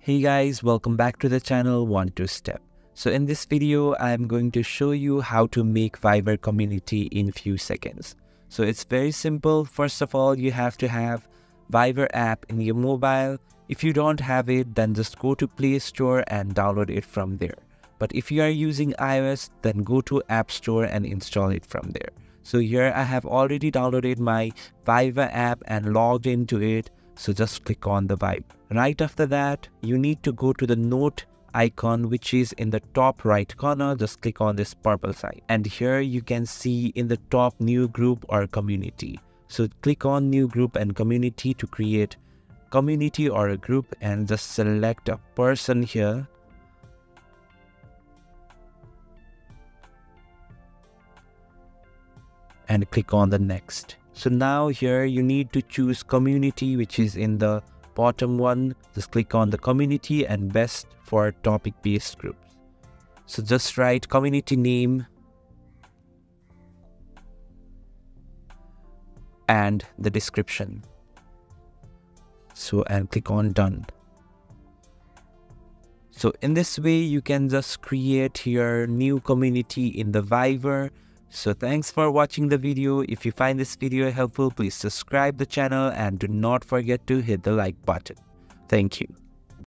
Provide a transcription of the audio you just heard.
Hey guys, welcome back to the channel 1-2-Step. So in this video, I'm going to show you how to make Fiverr community in few seconds. So it's very simple. First of all, you have to have Fiverr app in your mobile. If you don't have it, then just go to Play Store and download it from there. But if you are using iOS, then go to App Store and install it from there. So here I have already downloaded my Fiverr app and logged into it. So just click on the Fiverr. Right after that, you need to go to the note icon, which is in the top right corner. Just click on this purple sign. And here you can see in the top new group or community. So click on new group and community to create community or a group, and just select a person here. And click on the next. So now here you need to choose community, which is in the bottom one. Just click on the community and best for topic based groups. So just write community name and the description. So and click on done. So in this way you can just create your new community in the Fiverr. So thanks for watching the video. If you find this video helpful, please subscribe the channel and do not forget to hit the like button. Thank you.